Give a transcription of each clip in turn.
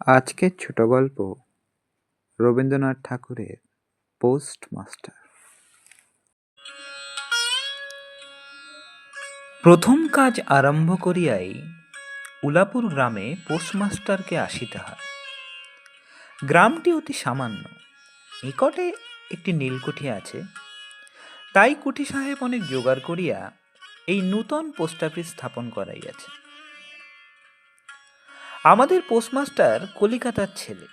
আজকের ছোট গল্প রবীন্দ্রনাথ ঠাকুরের পোস্টমাস্টার। প্রথম কাজ আরম্ভ করিয়াই উলাপুর গ্রামে পোস্টমাস্টারকে আসিতে হয়। গ্রামটি অতি সামান্য, নিকটে একটি নীলকুঠি আছে। তাই কুঠি সাহেব অনেক জোগাড় করিয়া এই নূতন পোস্ট অফিস স্থাপন করাইয়াছে। আমাদের পোস্টমাস্টার কলিকাতার ছেলে।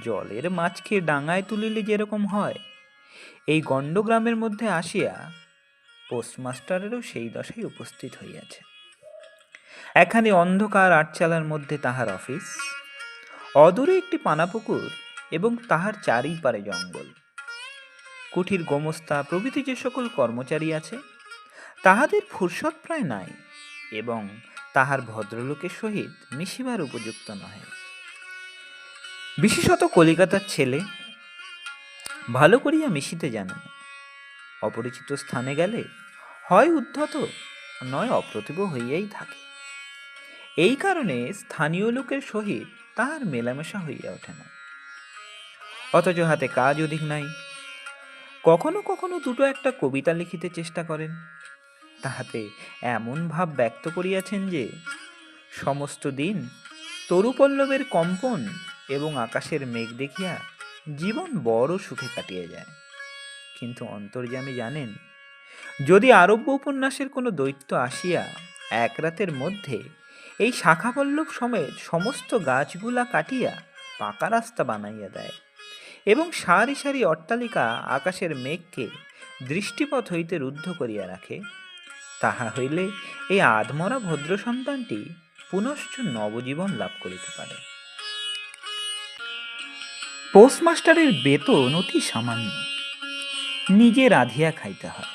জলের মাছকে ডাঙায় তুলিলে যেরকম হয়, এই গণ্ডগ্রামের মধ্যে আসিয়া পোস্টমাস্টারেরও সেই দশায় উপস্থিত হইয়াছে। এখানে অন্ধকার আটচালার মধ্যে তাহার অফিস, অদূরে একটি পানাপুকুর এবং তাহার চারিপারে জঙ্গল। কুঠির গোমস্তা প্রভৃতি যে সকল কর্মচারী আছে, তাহাদের ফুরসত প্রায় নাই এবং তাহার ভদ্রলোকের সহিত মিশিবার উপযুক্ত নহে। বিশেষত কলিকাতার ছেলে ভালো করিয়া মিশিতে জানে না। অপরিচিত স্থানে গেলে হয় উদ্ধত, নয় অপ্রতিভ হইয়াই থাকে। এই কারণে স্থানীয় লোকের সহিত তাহার মেলামেশা হইয়া ওঠে না। অথচ হাতে কাজ অধিক নাই। কখনো কখনো দুটো একটা কবিতা লিখিতে চেষ্টা করেন। তাহাতে এমন ভাব ব্যক্ত করিয়াছেন যে সমস্ত দিন তরুপল্লবের কম্পন এবং আকাশের মেঘ দেখিয়া জীবন বড় সুখে কাটিয়ে যায়। কিন্তু অন্তর্যামী জানেন, যদি আরব্য উপন্যাসের কোনো দৈত্য আসিয়া এক রাতের মধ্যে এই শাখাপল্লব সমেত সমস্ত গাছগুলা কাটিয়া পাকা রাস্তা বানাইয়া দেয় এবং সারি সারি অট্টালিকা আকাশের মেঘকে দৃষ্টিপথ হইতে রুদ্ধ করিয়া রাখে, তাহা হইলে এই আধমরা ভদ্র সন্তানটি পুনশ্চ নবজীবন লাভ করিতে পারে। পোস্টমাস্টারের বেতন অতি সামান্য, নিজে রাঁধিয়া খাইতে হয়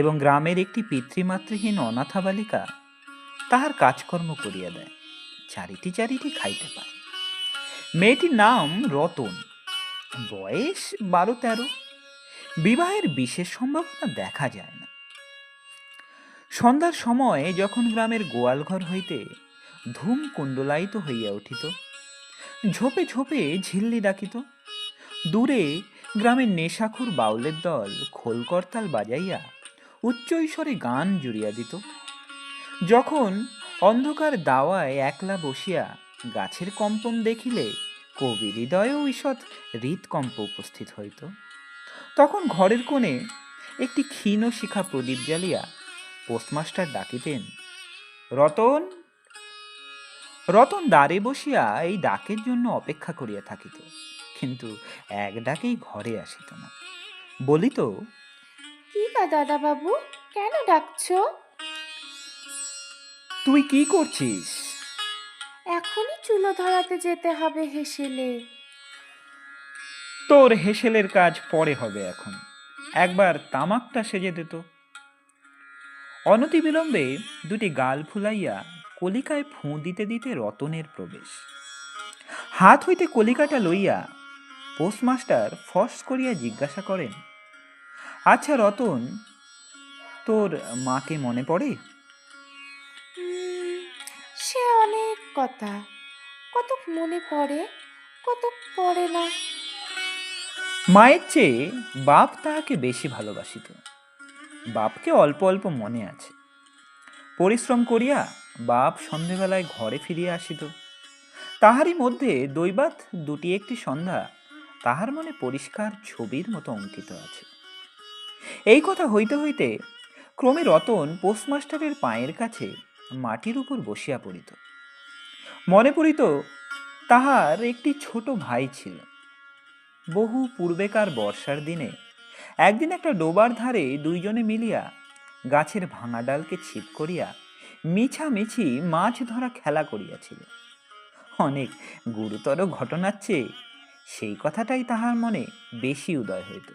এবং গ্রামের একটি পিতৃমাতৃহীন অনাথা বালিকা তাহার কাজকর্ম করিয়া দেয়, চারিটি চারিটি খাইতে পায়। মেয়েটির নাম রতন, বয়স 12-13। বিবাহের বিশেষ সম্ভাবনা দেখা যায় না। সন্ধ্যার সময় যখন গ্রামের গোয়ালঘর হইতে ধূম কুণ্ডলায়িত হইয়া উঠিত, ঝোপে ঝোপে ঝিল্লি ডাকিত, দূরে গ্রামের নেশাখুর বাউলের দল খোল করতাল বাজাইয়া উচ্চ ঈশ্বরে গান জুড়িয়া দিত, যখন অন্ধকার দাওয়ায় একলা বসিয়া গাছের কম্পন দেখিলে কবির হৃদয়েও ঈষৎ হৃৎকম্প উপস্থিত হইত, তখন ঘরের কোণে একটি ক্ষীণ শিখা প্রদীপ জ্বালিয়া পোস্টমাস্টার ডাকিতেন, রতন। রতন দ্বারে বসিয়া এই ডাকের জন্য অপেক্ষা করিয়া থাকিত, কিন্তু এক ডাকেই ঘরে আসিত না। বলিত, কি দাদা বাবু, কেন ডাকছো? তুই কি করছিস? এখনই চুলো ধরাতে যেতে হবে হেসেলে। তোর হেসেলের কাজ পরে হবে, এখন একবার তামাকটা সেজে দিত। অনতি বিলম্বে দুটি গাল ফুলাইয়া কলিকায় ফুঁ দিতে দিতে রতনের প্রবেশ। হাত হইতে কলিকাটা লইয়া পোস্টমাস্টার ফস করিয়া জিজ্ঞাসা করেন, আচ্ছা রতন, তোর মাকে মনে পড়ে? সে অনেক কথা, কতক মনে পড়ে, কতক পড়ে না। মায়ের চেয়ে বাপ তাহাকে বেশি ভালোবাসিত। বাপকে অল্প অল্প মনে আছে। পরিশ্রম করিয়া বাপ সন্ধেবেলায় ঘরে ফিরিয়া আসিত। তাহারই মধ্যে দৈবাত দুটি একটি সন্ধ্যা তাহার মনে পরিষ্কার ছবির মতো অঙ্কিত আছে। এই কথা হইতে হইতে ক্রমে রতন পোস্টমাস্টারের পায়ের কাছে মাটির উপর বসিয়া পড়িত। মনে পড়িত তাহার একটি ছোট ভাই ছিল। বহু পূর্বেকার বর্ষার দিনে একদিন একটা ডোবার ধারে দুইজনে মিলিয়া গাছের ভাঙা ডালকে ছিপ করিয়া মিছামিছি মাছ ধরা খেলা করিয়াছিল। অনেক গুরুতর ঘটনার চেয়ে সেই কথাটাই তাহার মনে বেশি উদয় হইত।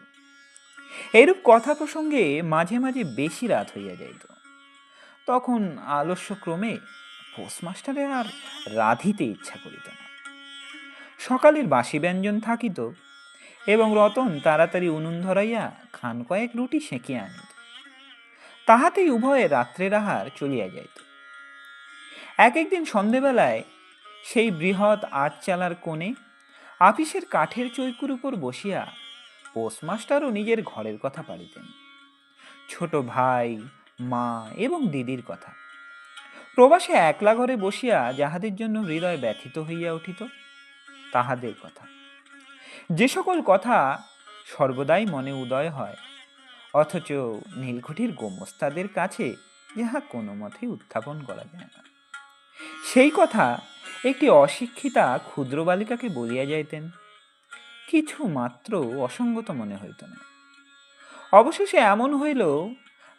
এইরূপ কথা প্রসঙ্গে মাঝে মাঝে বেশি রাত হইয়া যাইত। তখন আলস্যক্রমে পোস্টমাস্টারের আর রাঁধিতে ইচ্ছা করিত না। সকালের বাসি ব্যঞ্জন থাকিত এবং রতন তাড়াতাড়ি উনুন ধরাইয়া খান কয়েক রুটি সেঁকিয়া আনিত। তাহাতেই উভয়ে রাত্রের আহার চলিয়া যাইত। এক একদিন সন্ধেবেলায় সেই বৃহৎ আটচালার কোণে আপিসের কাঠের চৌকির উপর বসিয়া পোস্টমাস্টারও নিজের ঘরের কথা পাড়িতেন, ছোট ভাই, মা এবং দিদির কথা। প্রবাসে একলা ঘরে বসিয়া যাহাদের জন্য হৃদয় ব্যথিত হইয়া উঠিত, তাহাদের কথা। যে সকল কথা সর্বদাই মনে উদয় হয়, অথচ নীলকুঠির গোমস্তাদের কাছে যাহা কোনো মতেই উত্থাপন করা যায় না, সেই কথা একটি অশিক্ষিতা ক্ষুদ্র বালিকাকে বলিয়া যাইতেন, কিছু মাত্র অসঙ্গত মনে হইত না। অবশেষে এমন হইল,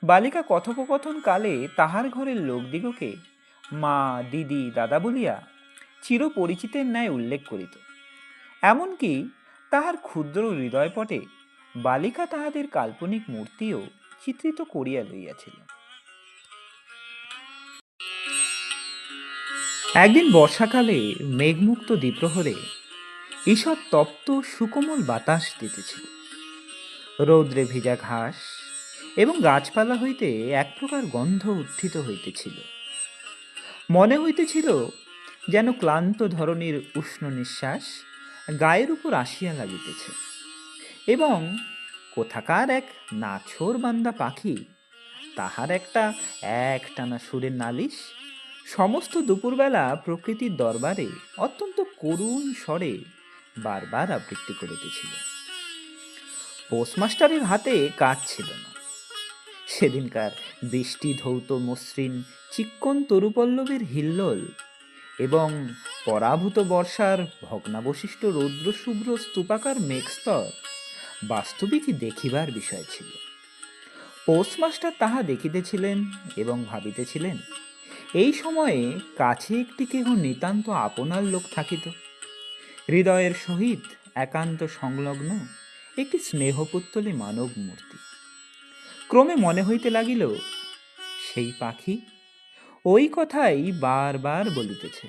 বালিকা কথোপকথন কালে তাহার ঘরের লোকদিগকে মা, দিদি, দাদা বলিয়া চিরপরিচিতের ন্যায় উল্লেখ করিত। এমনকি তাহার ক্ষুদ্র হৃদয়পটে বালিকা তাহাদের কাল্পনিক মূর্তিও চিত্রিত করিয়া লইয়াছিল। একদিন বর্ষাকালে মেঘমুক্ত দ্বিপ্রহরে ঈষৎ তপ্ত সুকোমল বাতাস দিতেছিল। রৌদ্রে ভিজা ঘাস এবং গাছপালা হইতে এক প্রকার গন্ধ উত্থিত হইতেছিল। মনে হইতেছিল যেন ক্লান্ত ধরনীর উষ্ণ নিঃশ্বাস গায়ের উপর আসিয়া লাগিতেছে, এবং কোথাকার এক নাছোড় বান্দা পাখি তাহার একটা একটানা সুরের নালিশ সমস্ত দুপুরবেলা প্রকৃতির দরবারে অত্যন্ত করুণ স্বরে বারবার আবৃত্তি করিতেছিল। পোস্টমাস্টারের হাতে কাজ ছিল না। সেদিনকার বৃষ্টি ধৌত মসৃণ চিক্কণ তরুপল্লবের হিল্লোল এবং পরাভূত বর্ষার ভগ্নাবশিষ্ট রৌদ্রশুভ্র স্তূপাকার মেঘস্তর বাস্তবিকই দেখিবার বিষয় ছিল। পোস্টমাস্টার তাহা দেখিতেছিলেন এবং ভাবিতেছিলেন, এই সময়ে কাছে একটি কেহ নিতান্ত আপনার লোক থাকিত, হৃদয়ের সহিত একান্ত সংলগ্ন একটি স্নেহপুত্তলী মানব মূর্তি। ক্রমে মনে হইতে লাগিল, সেই পাখি ওই কথাই বারবার বলিতেছে,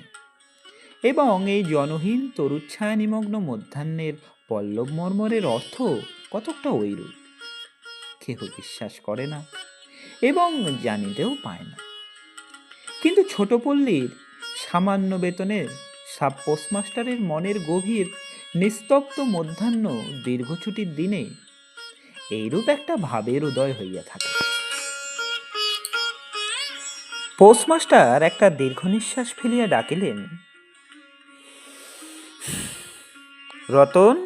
এবং এই জনহীন তরুচ্ছায়া নিমগ্ন মধ্যাহ্নের পল্লব মর্মরের অর্থ কতকটা ওইরূপ। কেহ বিশ্বাস করে না এবং জানিতেও পায় না। কিন্তু ছোট পল্লীর সামান্য বেতনের সাব পোস্টমাস্টারের মনের গভীর নিস্তব্ধ মধ্যাহ্ন দীর্ঘ ছুটির দিনে এইরূপ একটা ভাবের উদয় হইয়া থাকে। পোস্টমাস্টার একটা দীর্ঘ নিঃশ্বাস ফেলিয়া ডাকিলেন, রতন।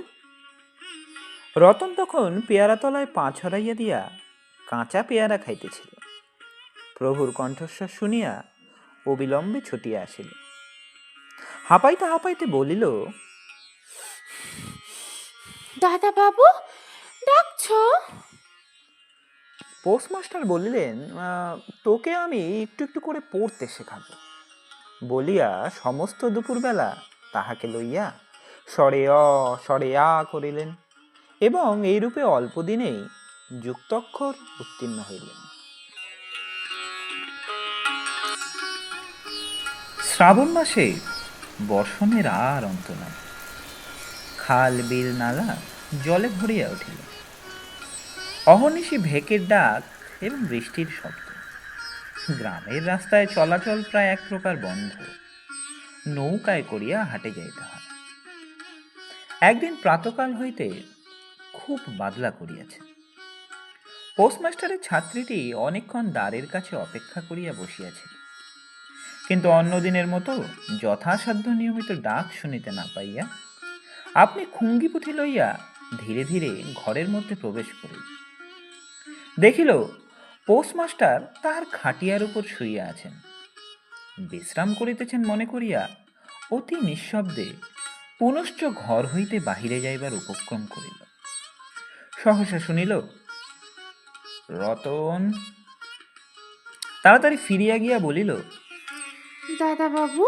রতন তখন পেয়ারা তলায় পা ছড়াইয়া দিয়া কাঁচা পেয়ারা খাইতেছিল। প্রভুর কণ্ঠস্বর শুনিয়া অবিলম্বে ছুটিয়া আসিল। হাঁপাইতে হাঁপাইতে বলিল, দাদা বাবু, ডাকছ? পোস্টমাস্টার বলিলেন, তোকে আমি একটু একটু করে পড়তে শেখাবো, বলিয়া সমস্ত দুপুরবেলা তাহাকে লইয়া স্বরে অ স্বরে আ করিলেন, এবং এইরূপে অল্প দিনেই যুক্তক্ষর উত্তীর্ণ হইলেন। শ্রাবণ মাসে বর্ষণের আর অন্ত নাই। খাল, বিল, নালা জলে ভরিয়া উঠিল। অহর্নিশি ভেকের ডাক এবং বৃষ্টির শব্দ। গ্রামের রাস্তায় চলাচল প্রায় এক প্রকার বন্ধ। নৌকায় করিয়া হাটে যাইতে হয়। একদিন প্রাতকাল হইতে খুব বাদলা করিয়াছে। পোস্টমাস্টারের ছাত্রীটি অনেকক্ষণ দ্বারের কাছে অপেক্ষা করিয়া বসিয়াছিল, কিন্তু অন্যদিনের মতো যথাসাধ্য নিয়মিত ডাক শুনিতে না পাইয়া আপনি খুঙ্গি পুঁথি লইয়া ধীরে ধীরে ঘরের মধ্যে প্রবেশ করিল। দেখিল পোস্টমাস্টার তাহার খাটিয়ার উপর শুইয়া আছেন, বিশ্রাম করিতেছেন মনে করিয়া অতি নিঃশব্দে পুনশ্চ ঘর হইতে বাহিরে যাইবার উপক্রম করিল। সহসা শুনিল, রতন। তাড়াতাড়ি ফিরিয়া গিয়া বলিল, দাদা বাবু,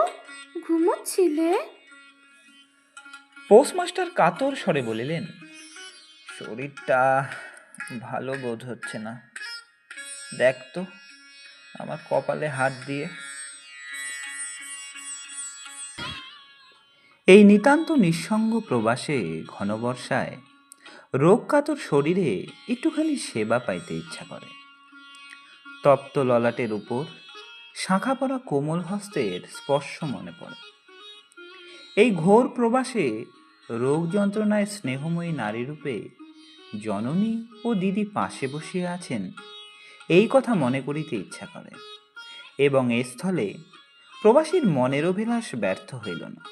ঘুমোচ্ছিলে? পোস্টমাস্টার কাতর স্বরে বলিলেন, শরীরটা ভালো বোধ হচ্ছে না, দেখ তো আমার কপালে হাত দিয়ে। এই নিতান্ত নিঃসঙ্গ প্রবাসে ঘন বর্ষায় রোগকাতর শরীরে একটুখানি সেবা পাইতে ইচ্ছা করে। তপ্ত ললাটের উপর শাঁখা পরা কোমল হস্তের স্পর্শ মনে পড়ে। এই ঘোর প্রবাসে রোগ যন্ত্রণায় স্নেহময়ী নারীরূপে জননী ও দিদি পাশে বসিয়া আছেন, এই কথা মনে করিতে ইচ্ছা করে। এবং এ স্থলে প্রবাসীর মনের অভিলাষ ব্যর্থ হইল না।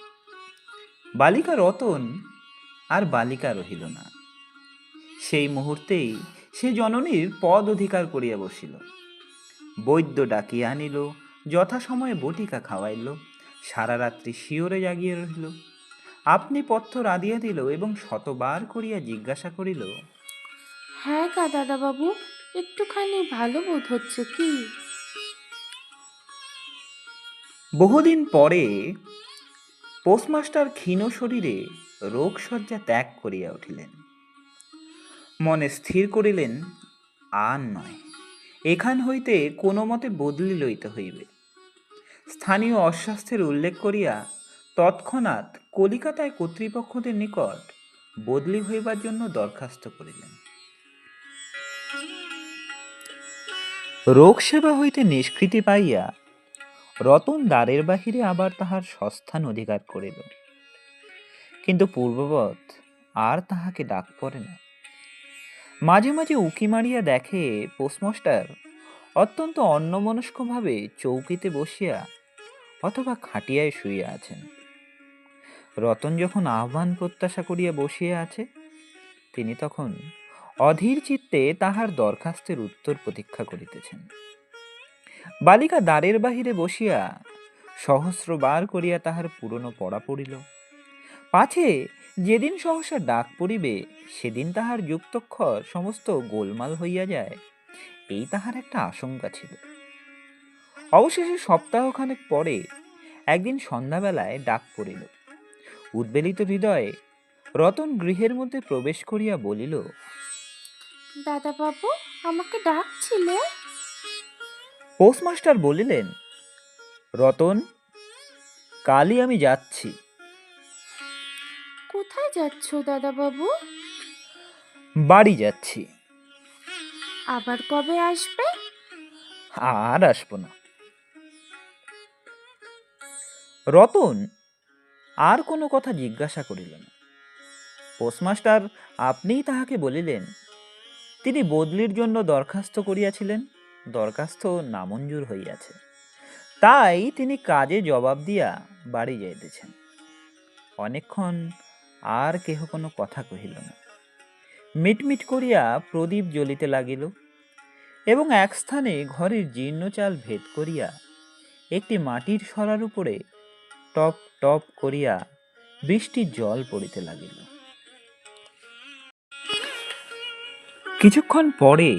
বালিকা রতন আর বালিকা রহিল না। সেই মুহূর্তেই সে জননীর পদ অধিকার করিয়া বসিল। বৈদ্য ডাকিয়া আনিল, যথাসময়ে বটিকা খাওয়াইল, সারা রাত্রি শিওরে জাগিয়া রহিল। আপনি পথ্য রাঁধিয়া দিল এবং শতবার করিয়া জিজ্ঞাসা করিল, হ্যাঁ গা দাদাবাবু, একটুখানি ভালো বোধ হচ্ছে কি? বহুদিন পরে পোস্টমাস্টার ক্ষীণ শরীরে রোগশয্যা ত্যাগ করিয়া উঠিলেন। মনে স্থির করিলেন, আর নয়, এখান হইতে কোনো মতে বদলি লইতে হইবে। স্থানীয় অস্বাস্থ্যের উল্লেখ করিয়া তৎক্ষণাৎ কলিকাতায় কর্তৃপক্ষদের নিকট বদলি হইবার জন্য দরখাস্ত করিলেন। রোগ সেবা হইতে নিষ্কৃতি পাইয়া রতন দ্বারের বাহিরে আবার তাহার সস্থান অধিকার করিল, কিন্তু পূর্ববৎ আর তাহাকে ডাক পড়ে না। মাঝে মাঝে উকি মারিয়া দেখে পোস্টমাস্টার অত্যন্ত অন্যমনস্কভাবে চৌকিতে বসিয়া অথবা খাটিয়ায় শুইয়া আছেন। রতন যখন আহ্বান প্রত্যাশা করিয়া বসিয়া আছে, তিনি তখন অধীর চিত্তে তাহার দরখাস্তের উত্তর প্রতীক্ষা করিতেছেন। বালিকা দ্বারের বাহিরে বসিয়া সহস্রবার করিয়া তাহার পুরনো পড়া পড়িল, পাছে যেদিন সহসা ডাক পড়িবে সেদিন তাহার যুক্তক্ষর সমস্ত গোলমাল হইয়া যায়, এই তাহার একটা আশঙ্কা ছিল। অবশেষে সপ্তাহখানেক পরে একদিন সন্ধ্যাবেলায় ডাক পড়িল। উদ্বেলিত হৃদয়ে রতন গৃহের মধ্যে প্রবেশ করিয়া বলিল, দাদাবাবু, আমাকে ডাকছিলে? পোস্টমাস্টার বলিলেন, রতন, কালই আমি যাচ্ছি। কোথায় যাচ্ছ দাদাবাবু? বাড়ি যাচ্ছি। আবার কবে আসবে? আর আসবো না। রতন আর কোনো কথা জিজ্ঞাসা করিল না। পোস্টমাস্টার আপনিই তাহাকে বলিলেন, তিনি বদলির জন্য দরখাস্ত করিয়াছিলেন, দরখাস্ত নামঞ্জুর হইয়াছে, তাই তিনি কাজে জবাব দিয়া বাড়ি যাইতেছেন। অনেকক্ষণ আর কেহ কোনো কথা কহিল না। মিটমিট করিয়া প্রদীপ জ্বলিতে লাগিল এবং এক স্থানে ঘরের জীর্ণ চাল ভেদ করিয়া একটি মাটির সরার উপরে টপ টপ করিয়া বৃষ্টির জল পড়িতে লাগিল। কিছুক্ষণ পরে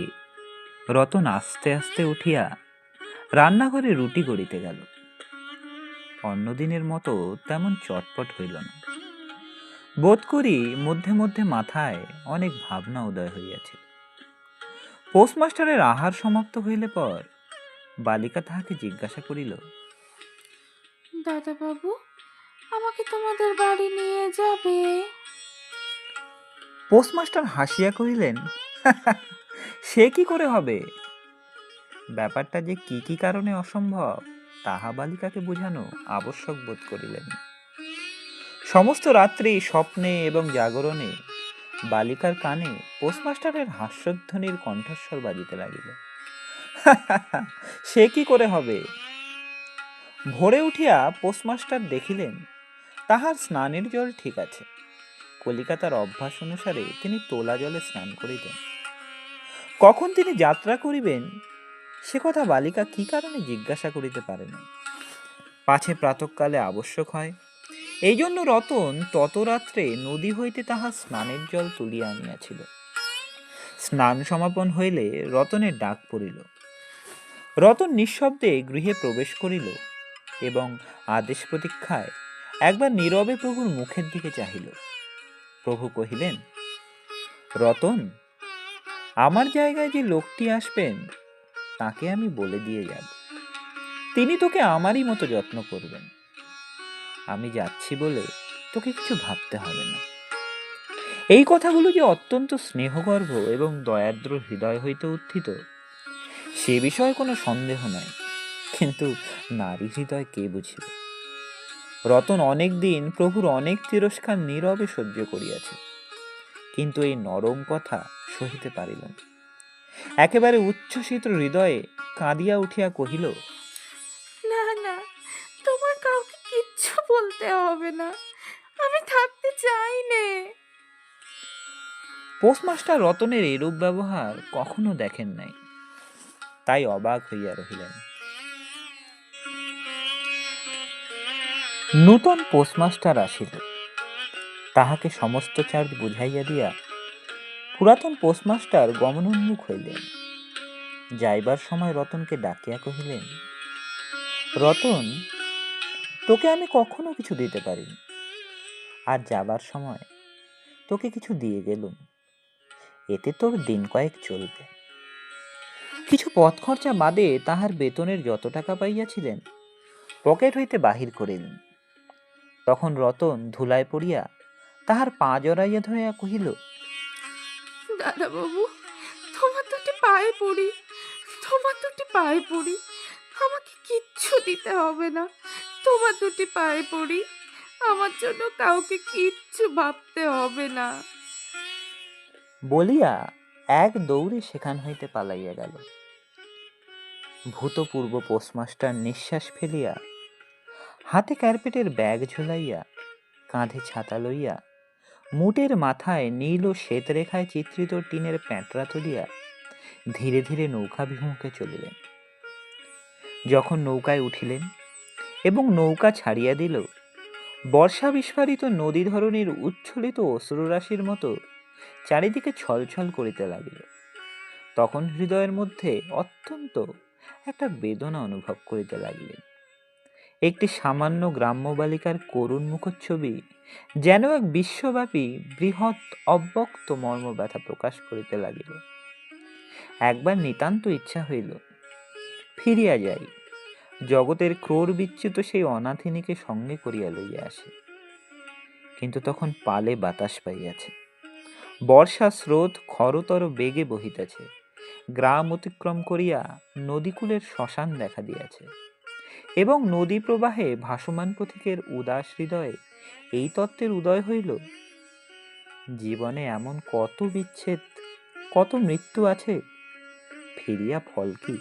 রতন আস্তে আস্তে উঠিয়া রান্নাঘরে রুটি গড়িতে গেল। অন্যদিনের মতো তেমন চটপট হইল না। বোধ করি মধ্যে মধ্যে মাথায় অনেক ভাবনা উদয় হইয়াছে। পোস্টমাস্টারের আহার সমাপ্ত হইলে পর বালিকা তাহাকে জিজ্ঞাসা করিল, দাদাবাবু, আমাকে তোমাদের বাড়ি নিয়ে যাবে? পোস্টমাস্টার হাসিয়া কহিলেন, সে কি করে হবে? ব্যাপারটা যে কি কি কারণে অসম্ভব তাহা বালিকাকে বোঝানো আবশ্যক বোধ করিলেন। সমস্ত রাত্রি স্বপ্নে এবং জাগরণে বালিকার কানে পোস্টমাস্টারের হাস্যধ্বনির কণ্ঠস্বর বাজিতে লাগিল। সে কি করে হবে? ভোরে উঠিয়া পোস্টমাস্টার দেখিলেন তাহার স্নানের জল ঠিক আছে। কলিকাতার অভ্যাস অনুসারে তিনি তোলা জলে স্নান করিতেন। কখন তিনি যাত্রা করিবেন সে কথা বালিকা কি কারণে জিজ্ঞাসা করিতে পারে না। পাছে প্রাতঃকালে আবশ্যক হয়, এই জন্য রতন তত রাত্রে নদী হইতে তাহার স্নানের জল তুলিয়া আনিয়াছিল। স্নান সমাপন হইলে রতনের ডাক পড়িল। রতন নিঃশব্দে গৃহে প্রবেশ করিল এবং আদেশ প্রতীক্ষায় একবার নীরবে প্রভুর মুখের দিকে চাহিল। প্রভু কহিলেন, রতন, আমার জায়গায় যে লোকটি আসবেন তাকে আমি বলে দিয়ে যাব। তিনি তোকে আমারই মতো যত্ন করবেন। আমি যাচ্ছি বলে তোকে কিছু ভাবতে হবে না। এই কথাগুলো যে অত্যন্ত স্নেহগর্ভ এবং দয়ার্দ্র হৃদয় হইতে উত্থিত সে বিষয়ে কোনো সন্দেহ নাই, কিন্তু নারী হৃদয় কে বুঝিবে? রতন অনেক দিন প্রভুর অনেক তিরস্কার নীরবে সহ্য করিয়াছে, কিন্তু এই নরম কথা সহিতে পারিল না। একেবারে উচ্ছ্বসিত হৃদয়ে কাঁদিয়া উঠিয়া কহিল, না না, তোমার কাউকে কিচ্ছু বলতে হবে না, আমি থাকতে চাই নে। পোস্টমাস্টার রতনের এরূপ ব্যবহার কখনো দেখেন নাই, তাই অবাক হইয়া রহিলেন। নূতন পোস্টমাস্টার আসিল, তাহাকে সমস্ত চার্জ বুঝাইয়া দিয়া পুরাতন পোস্টমাস্টার গমনোন্মুখ হইলেন। যাইবার সময় রতনকে ডাকিয়া কহিলেন, রতন, তোকে আমি কখনো কিছু দিতে পারিনি, আর যাবার সময় তোকে কিছু দিয়ে গেলুম, এতে তোর দিন কয়েক চলবে। কিছু পথ খরচা বাদে তাহার বেতনের যত টাকা পাইয়াছিলেন পকেট হইতে বাহির করিলেন। তখন রতন ধুলায় পড়িয়া তাহার পা জড়াইয়া ধরিয়া কহিল, দাদা বাবু, তোমার দুটি পায়ে পড়ি, তোমার দুটি পায়ে পড়ি, আমাকে কিচ্ছু দিতে হবে না, তোমার দুটি পায়ে পড়ি, আমার জন্য কাউকে কিচ্ছু ভাবতে হবে না। বলিয়া এক দৌড়ে সেখান হইতে পালাইয়া গেল। ভূতপূর্ব পোস্টমাস্টার নিঃশ্বাস ফেলিয়া হাতে কার্পেটের ব্যাগ ঝুলাইয়া কাঁধে ছাতা লইয়া মুটের মাথায় নীল ও শ্বেত রেখায় চিত্রিত টিনের প্যাঁটরা তুলিয়া ধীরে ধীরে নৌকাভিমুখে চলিলেন। যখন নৌকায় উঠিলেন এবং নৌকা ছাড়িয়া দিল, বর্ষা বিস্ফারিত নদী ধরনের উচ্ছ্বলিত অশ্রুরাশির মতো চারিদিকে ছলছল করিতে লাগিল। তখন হৃদয়ের মধ্যে অত্যন্ত একটা বেদনা অনুভব করিতে লাগিলেন। একটি সামান্য গ্রাম্য বালিকার করুণ মুখচ্ছবি যেন এক বিশ্বব্যাপী বৃহৎ অব্যক্ত মর্ম ব্যথা প্রকাশ করিতে লাগিল। একবার নিতান্ত ইচ্ছা হইল ফিরিয়া যাই, জগতের ক্রোর বিচ্যুত সেই অনাথিনীকে সঙ্গে করিয়া লইয়া আসে। কিন্তু তখন পালে বাতাস পাইয়াছে, বর্ষা স্রোত খরতর বেগে বহিতেছে, গ্রাম অতিক্রম করিয়া নদীকূলের শ্মশান দেখা দিয়াছে, এবং নদী প্রবাহে ভাসমান পথিকের উদাস হৃদয়ে এই তত্ত্বের উদয় হইল, জীবনে এমন কত বিচ্ছেদ, কত মৃত্যু আছে, ফিরিয়া ফল কি?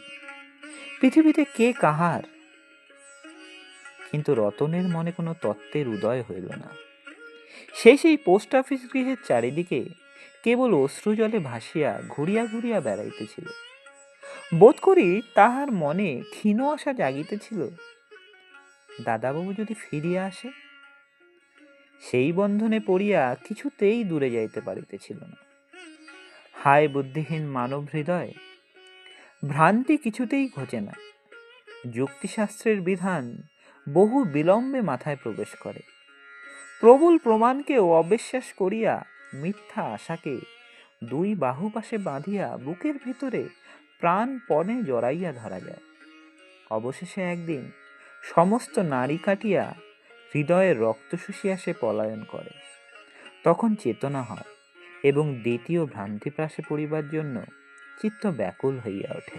পৃথিবীতে কে কাহার? কিন্তু রতনের মনে কোনো তত্ত্বের উদয় হইল না। সেই পোস্ট অফিস গৃহের চারিদিকে কেবল অশ্রুজলে ভাসিয়া ঘুরিয়া ঘুরিয়া বেড়াইতেছিল। বোধ করি তাহার মনে ক্ষীণ আশা জাগিতেছিল, দাদাবাবু যদি ফিরিয়া আসে। সেই বন্ধনে পড়িয়া কিছুতেই দূরে যাইতে পারিতেছিল না। হায় বুদ্ধিহীন মানব হৃদয়, ভ্রান্তি কিছুতেই ঘোচে না। যুক্তিশাস্ত্রের বিধান বহু বিলম্বে মাথায় প্রবেশ করে। প্রবল প্রমাণকেও অবিশ্বাস করিয়া মিথ্যা আশাকে দুই বাহু পাশে বাঁধিয়া বুকের ভিতরে প্রাণপণে জড়াইয়া ধরা যায়। অবশেষে একদিন সমস্ত নাড়ি কাটিয়া হৃদয়ের রক্ত শুষিয়া সে পলায়ন করে। তখন চেতনা হয় এবং দ্বিতীয় ভ্রান্তিপ্রাসে পড়িবার জন্য চিত্ত ব্যাকুল হইয়া ওঠে।